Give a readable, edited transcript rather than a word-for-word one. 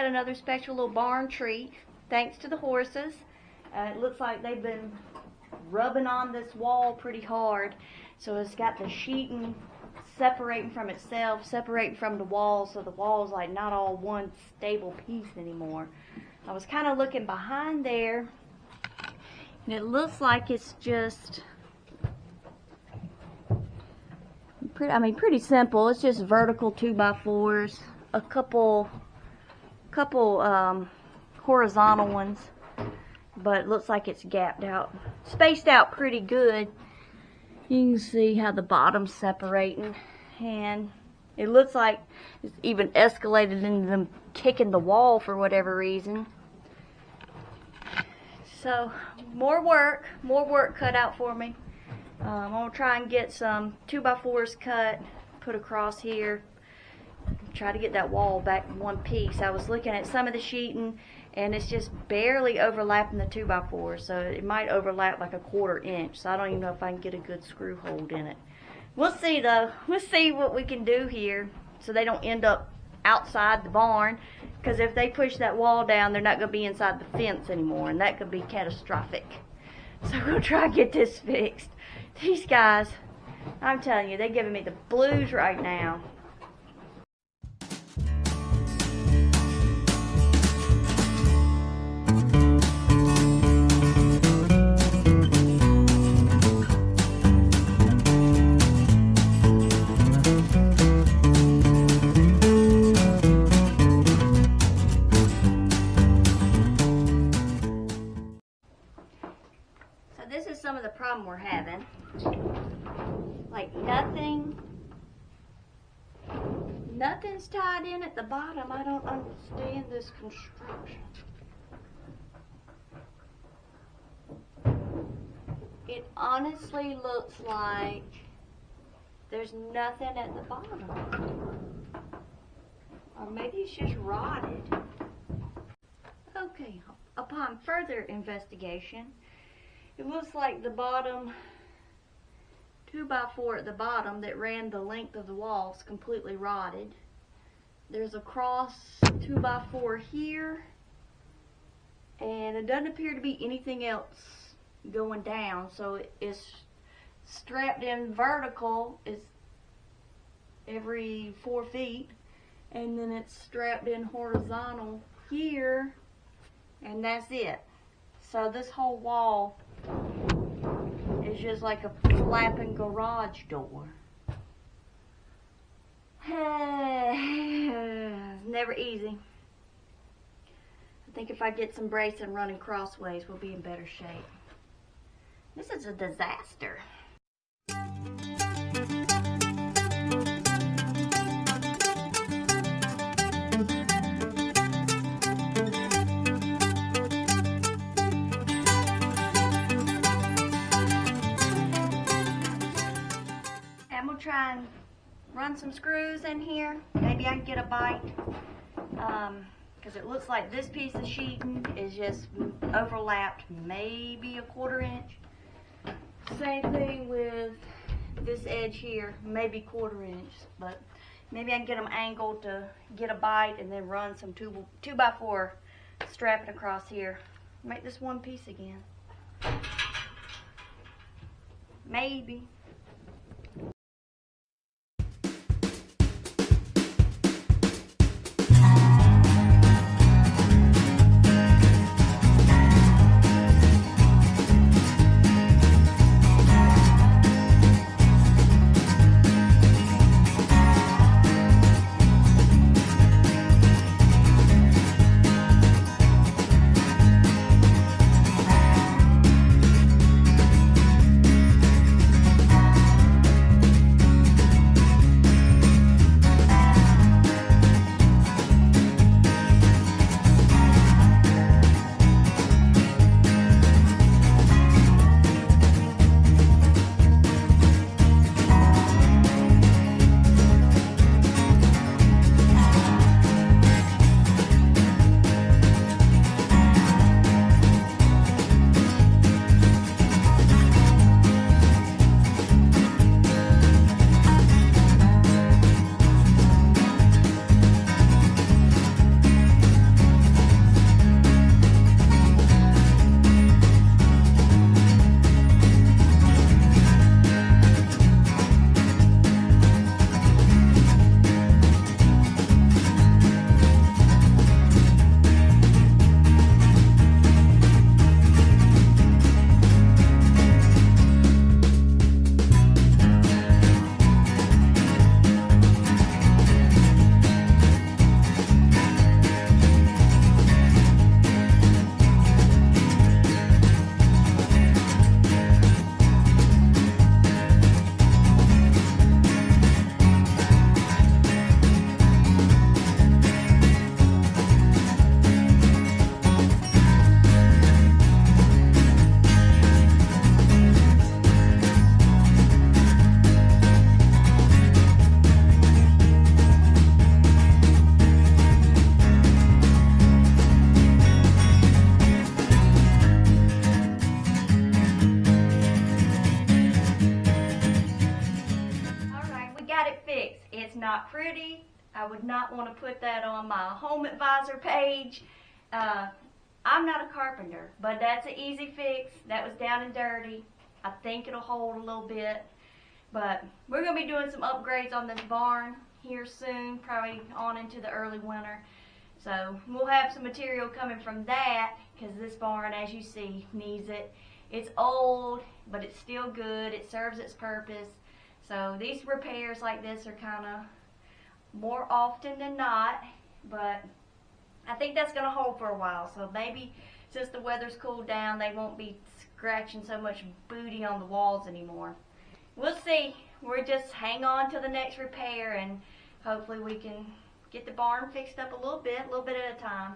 got another special little barn treat, thanks to the horses. It looks like they've been rubbing on this wall pretty hard, so it's got the sheeting separating from itself, separating from the wall, so the wall's like not all one stable piece anymore. I was kind of looking behind there, and it looks like it's just pretty simple. It's just vertical 2x4s, a couple horizontal ones, but it looks like it's gapped out, spaced out pretty good. You can see how the bottom's separating, and it looks like it's even escalated into them kicking the wall for whatever reason. So more work cut out for me. I'm gonna try and get some 2x4s cut, put across here, try to get that wall back in one piece. I was looking at some of the sheeting, and it's just barely overlapping the 2x4, so it might overlap like a 1/4 inch. So I don't even know if I can get a good screw hold in it. We'll see though. We'll see what we can do here, so they don't end up outside the barn. Because if they push that wall down, they're not gonna be inside the fence anymore, and that could be catastrophic. So we'll try to get this fixed. These guys, I'm telling you, they're giving me the blues right now. So this is some of the problem we're having. Like nothing's tied in at the bottom. I don't understand this construction. It honestly looks like there's nothing at the bottom. Or maybe it's just rotted. Okay, upon further investigation, it looks like the bottom 2x4 at the bottom that ran the length of the walls completely rotted. There's a cross 2x4 here, and it doesn't appear to be anything else going down, so it's strapped in vertical is every 4 feet, and then it's strapped in horizontal here, and that's it. So this whole wall is just like a flapping garage door. Never easy. I think if I get some brace and running crossways, we'll be in better shape. This is a disaster. Try and run some screws in here. Maybe I can get a bite, because it looks like this piece of sheeting is just overlapped maybe a 1/4 inch. Same thing with this edge here, maybe 1/4 inch, but maybe I can get them angled to get a bite and then run some 2x4 strapping across here. Make this one piece again. Maybe. not pretty. I would not want to put that on my home advisor page. I'm not a carpenter, but that's an easy fix. That was down and dirty. I think it'll hold a little bit. But we're going to be doing some upgrades on this barn here soon, probably on into the early winter. So we'll have some material coming from that, because this barn, as you see, needs it. It's old, but it's still good. It serves its purpose. So these repairs like this are kind of more often than not, but I think that's going to hold for a while. So maybe since the weather's cooled down, they won't be scratching so much booty on the walls anymore. We'll see. We'll just hang on to the next repair, and hopefully we can get the barn fixed up a little bit at a time.